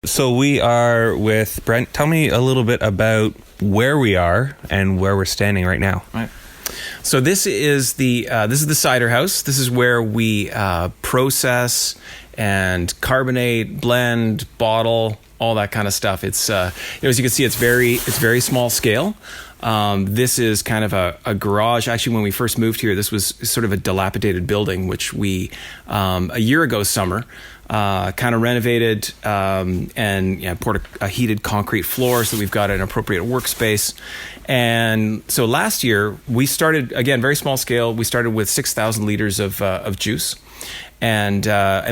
So we are with Brent. Tell me a little bit about where we are and where we're standing right now. Right. So this is the Cider House. This is where we process and carbonate, blend, bottle, all that kind of stuff. It's as you can see, it's very small scale. This is kind of a garage. Actually, when we first moved here, this was sort of a dilapidated building, which we a year ago summer kind of renovated and poured a heated concrete floor so that we've got an appropriate workspace. And so last year we started, again, very small scale. We started with 6,000 liters of juice. And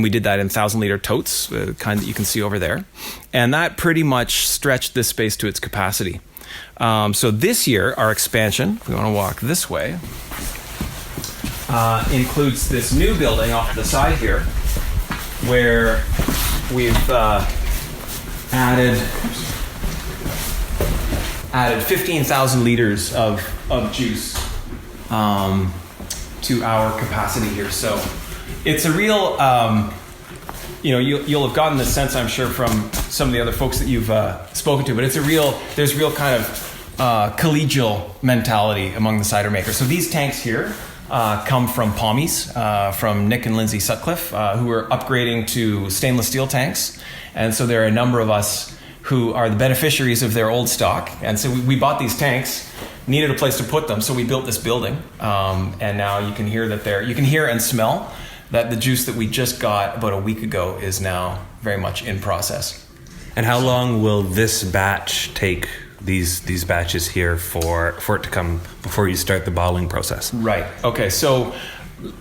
we did that in 1,000-liter totes, the kind that you can see over there. And that pretty much stretched this space to its capacity. So this year, our expansion, if we want to walk this way, includes this new building off to the side here, where we've added 15,000 liters of juice to our capacity here. So it's a real, you'll have gotten the sense, I'm sure, from some of the other folks that you've spoken to, but there's real kind of collegial mentality among the cider makers. So these tanks here come from Pommies, from Nick and Lindsay Sutcliffe, who are upgrading to stainless steel tanks. And so there are a number of us who are the beneficiaries of their old stock. And so we bought these tanks, needed a place to put them, so we built this building. And now you can hear and smell that the juice that we just got about a week ago is now very much in process. And how long will this batch take, these batches here, for it to come before you start the bottling process? Right. Okay. So,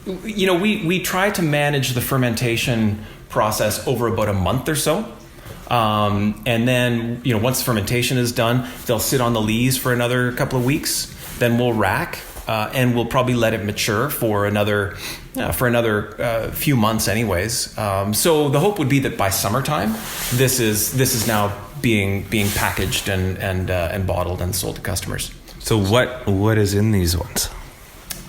we try to manage the fermentation process over about a month or so. And then, once the fermentation is done, they'll sit on the lees for another couple of weeks. Then we'll rack, and we'll probably let it mature for another few months anyways. So the hope would be that by summertime, this is now being packaged and bottled and sold to customers. So what is in these ones?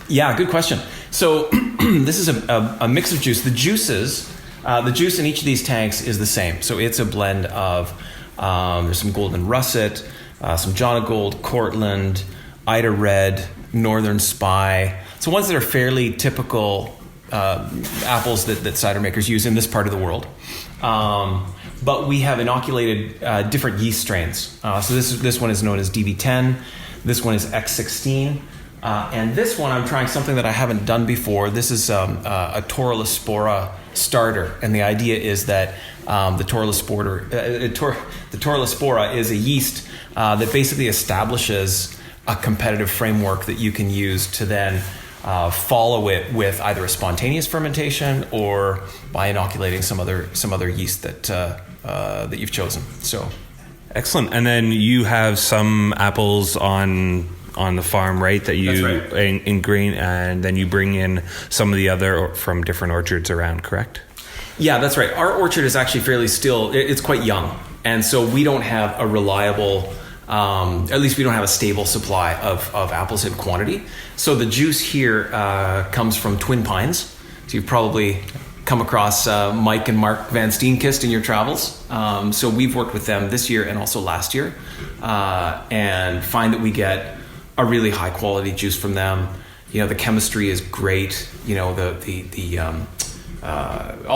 Yeah, good question. So this is a mix of juice. The juice in each of these tanks is the same. So it's a blend of there's some golden russet, some Jonagold, Cortland, Ida Red, Northern Spy. So ones that are fairly typical apples that cider makers use in this part of the world. But we have inoculated different yeast strains. So this one is known as DB10. This one is X16. And this one, I'm trying something that I haven't done before. This is a Taurospora Starter. And the idea is that the Taurospora is a yeast that basically establishes a competitive framework that you can use to then follow it with either a spontaneous fermentation or by inoculating some other yeast that you've chosen. So, excellent. And then you have some apples on the farm, right? That you in grain, and then you bring in some of the other from different orchards around, correct? Yeah, that's right. Our orchard is actually it's quite young, and so we don't have a reliable. At least we don't have a stable supply of apples in quantity. So the juice here comes from Twin Pines. So you've probably come across Mike and Mark Van Steenkist in your travels. So we've worked with them this year and also last year, and find that we get a really high quality juice from them. The chemistry is great. All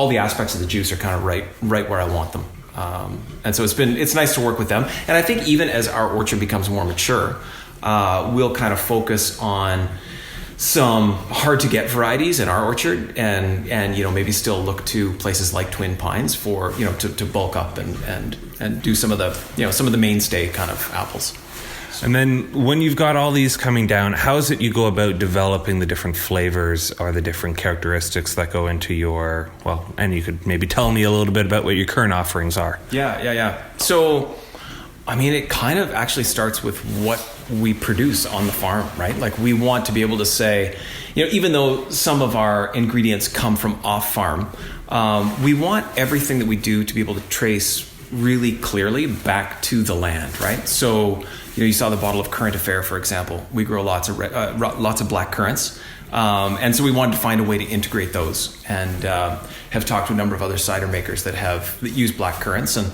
the aspects of the juice are kind of right where I want them. And so it's nice to work with them. And I think even as our orchard becomes more mature, we'll kind of focus on some hard to get varieties in our orchard and maybe still look to places like Twin Pines for, to bulk up and do some of the mainstay kind of apples. And then when you've got all these coming down, how is it you go about developing the different flavors or the different characteristics that go into your, and you could maybe tell me a little bit about what your current offerings are. Yeah. So, it kind of actually starts with what we produce on the farm, right? Like we want to be able to say, even though some of our ingredients come from off farm, we want everything that we do to be able to trace really clearly back to the land, right? So, you saw the bottle of Current Affair, for example. We grow lots of black currants. And so we wanted to find a way to integrate those and have talked to a number of other cider makers that use black currants. And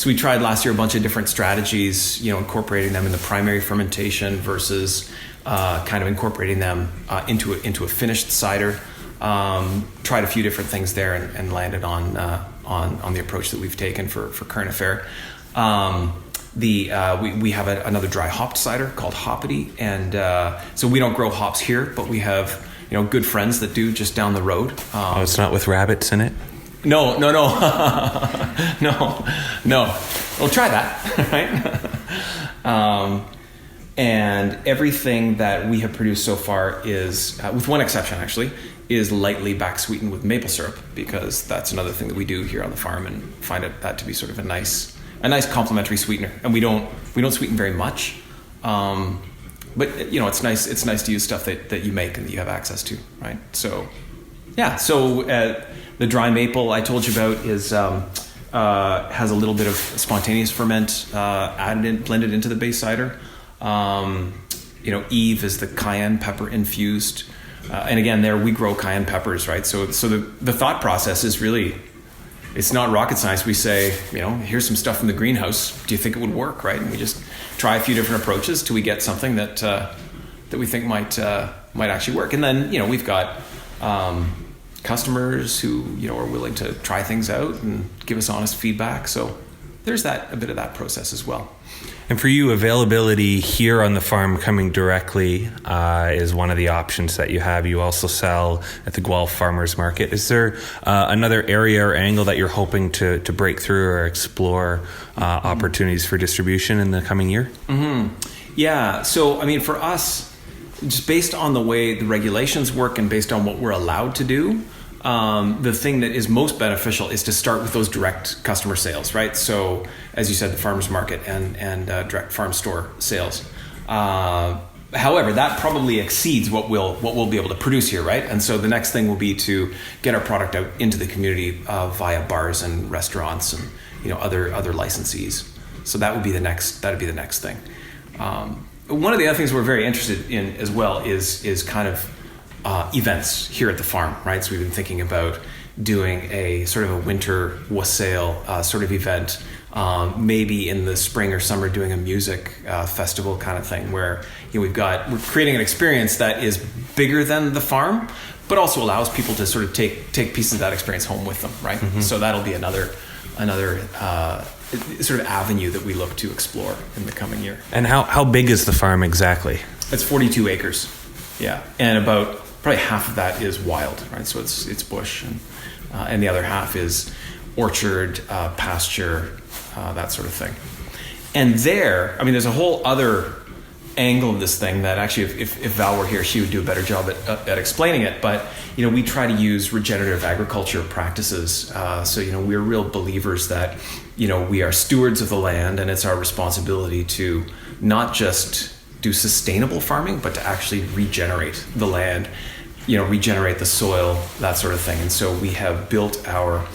we tried last year a bunch of different strategies, incorporating them in the primary fermentation versus kind of incorporating them into a finished cider. Tried a few different things there and landed on the approach that we've taken for current affair. We have another dry hopped cider called Hoppity, and so we don't grow hops here, but we have good friends that do just down the road. It's not with rabbits in it? No. No. We'll try that, right? And everything that we have produced so far is, with one exception actually, is lightly back sweetened with maple syrup, because that's another thing that we do here on the farm and find that to be sort of a nice complementary sweetener. And we don't sweeten very much, but it's nice to use stuff that you make and that you have access to, right? So yeah, the dry maple I told you about is has a little bit of spontaneous ferment blended into the base cider. Eve is the cayenne pepper infused, and again, there we grow cayenne peppers, right? So the thought process is really, it's not rocket science. We say, here's some stuff from the greenhouse. Do you think it would work, right? And we just try a few different approaches till we get something that we think might actually work. And then we've got customers who are willing to try things out and give us honest feedback. So there's a bit of that process as well. And for you, availability here on the farm coming directly is one of the options that you have. You also sell at the Guelph Farmers Market. Is there another area or angle that you're hoping to break through or explore opportunities for distribution in the coming year? Mm-hmm. Yeah. So, for us, just based on the way the regulations work and based on what we're allowed to do, the thing that is most beneficial is to start with those direct customer sales, right? So, as you said, the farmers market and direct farm store sales. However, that probably exceeds what we'll be able to produce here, right? And so the next thing will be to get our product out into the community via bars and restaurants and other licensees. So that'd be the next thing. One of the other things we're very interested in as well is kind of events here at the farm, right? So we've been thinking about doing a sort of a winter wassail sort of event, maybe in the spring or summer doing a music festival kind of thing, where we're creating an experience that is bigger than the farm, but also allows people to sort of take pieces of that experience home with them, right? Mm-hmm. So that'll be another sort of avenue that we look to explore in the coming year. And how big is the farm exactly? It's 42 acres, yeah, and about probably half of that is wild, right? So it's bush, and the other half is orchard, pasture, that sort of thing. And there's a whole other angle of this thing that actually, if Val were here, she would do a better job at explaining it. But we try to use regenerative agriculture practices. So we're real believers that we are stewards of the land, and it's our responsibility to not just do sustainable farming, but to actually regenerate the land, regenerate the soil, that sort of thing. And so we have built our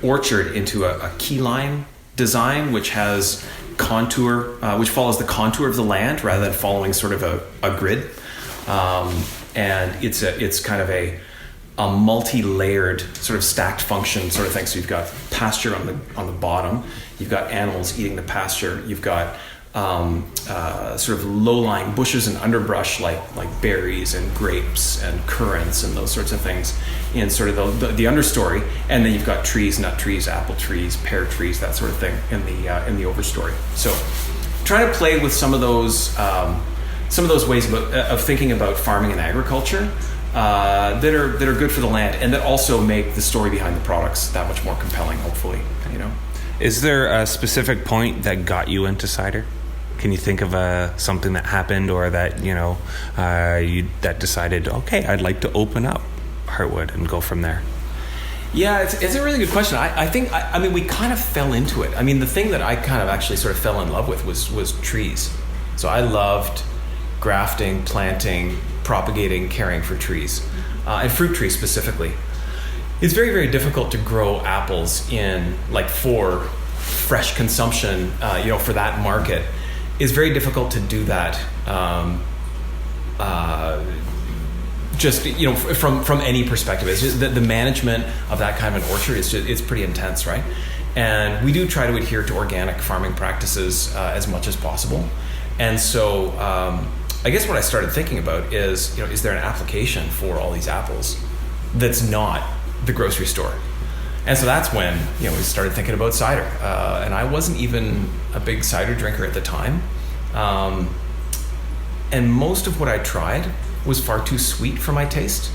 orchard into a key line design, which has contour, which follows the contour of the land rather than following sort of a grid. And it's kind of a multi-layered sort of stacked function sort of thing. So you've got pasture on the bottom, you've got animals eating the pasture, you've got sort of low-lying bushes and underbrush like berries and grapes and currants and those sorts of things in sort of the understory, and then you've got trees, nut trees, apple trees, pear trees, that sort of thing in the overstory. So try to play with some of those ways of thinking about farming and agriculture that are good for the land, and that also make the story behind the products that much more compelling, hopefully. Is there a specific point that got you into cider? Can you think of something that happened, or that that decided, okay, I'd like to open up Heartwood and go from there? Yeah, it's a really good question. I think we kind of fell into it. The thing that I kind of actually sort of fell in love with was trees. So I loved grafting, planting, propagating, caring for trees, and fruit trees specifically. It's very, very difficult to grow apples for fresh consumption, for that market. It's very difficult to do that from any perspective. It's just the management of that kind of an orchard it's pretty intense, right? And we do try to adhere to organic farming practices as much as possible. And so I guess what I started thinking about is, is there an application for all these apples that's not the grocery store? And so that's when, we started thinking about cider. And I wasn't even a big cider drinker at the time. And most of what I tried was far too sweet for my taste.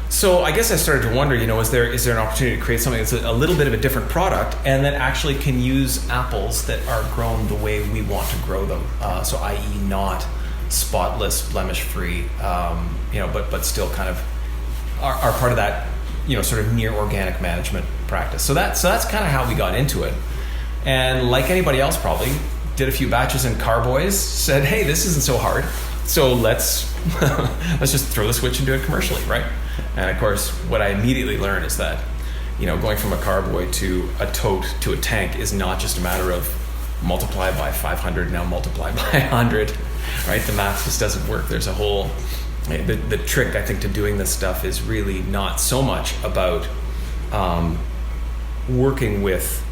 So I guess I started to wonder, is there an opportunity to create something that's a little bit of a different product and that actually can use apples that are grown the way we want to grow them? So i.e. not spotless, blemish-free, but still kind of are part of that, sort of near organic management practice. So that's kind of how we got into it. And like anybody else probably, did a few batches in Carboys, said, hey, this isn't so hard. So let's just throw the switch and do it commercially, right? And of course, what I immediately learned is that, going from a carboy to a tote to a tank is not just a matter of multiply by 500, now multiply by 100, right? The math just doesn't work. There's a whole, the trick, I think, to doing this stuff is really not so much about working with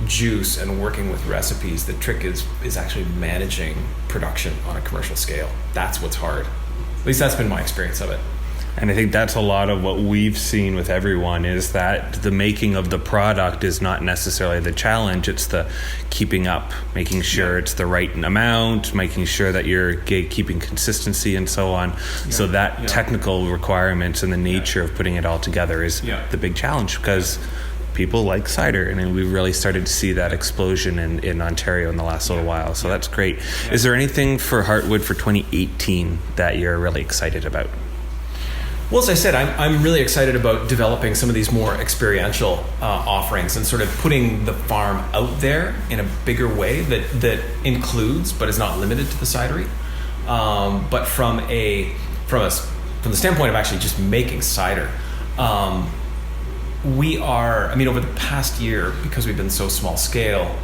juice and working with recipes. The trick is actually managing production on a commercial scale. That's what's hard. At least that's been my experience of it. And I think that's a lot of what we've seen with everyone is that the making of the product is not necessarily the challenge. It's the keeping up, making sure it's the right amount, making sure that you're keeping consistency and so on. So that technical requirements and the nature of putting it all together is the big challenge, because people like cider, and we've really started to see that explosion in Ontario in the last little while. So that's great. Is there anything for Heartwood for 2018 that you're really excited about? Well, as I said, I'm really excited about developing some of these more experiential offerings and sort of putting the farm out there in a bigger way that includes, but is not limited to the cidery. But from the standpoint of actually just making cider, we are, over the past year, because we've been so small scale,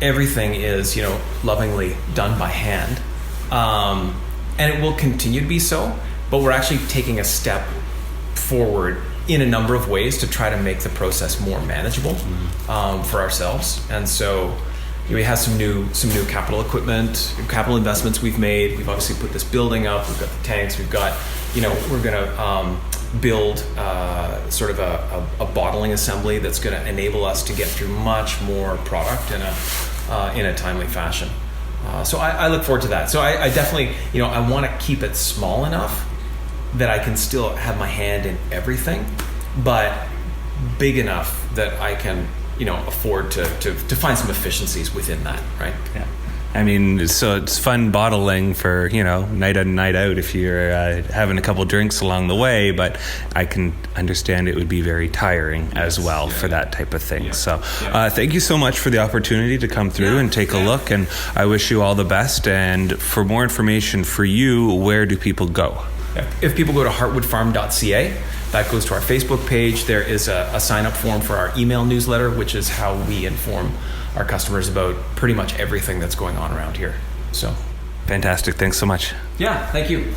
everything is, lovingly done by hand. And it will continue to be so. But we're actually taking a step forward in a number of ways to try to make the process more manageable for ourselves. And so we have some new capital equipment, capital investments we've made. We've obviously put this building up. We've got the tanks. We've got, we're going to build sort of a bottling assembly that's going to enable us to get through much more product in a timely fashion. So I look forward to that. So I definitely, I want to keep it small enough that I can still have my hand in everything, but big enough that I can, afford to find some efficiencies within that, right? Yeah. So it's fun bottling for, night in, night out if you're having a couple drinks along the way, but I can understand it would be very tiring as well for that type of thing. So thank you so much for the opportunity to come through and take a look, and I wish you all the best. And for more information for you, where do people go? If people go to heartwoodfarm.ca, that goes to our Facebook page. There is a sign-up form for our email newsletter, which is how we inform our customers about pretty much everything that's going on around here. So, fantastic. Thanks so much. Yeah, thank you.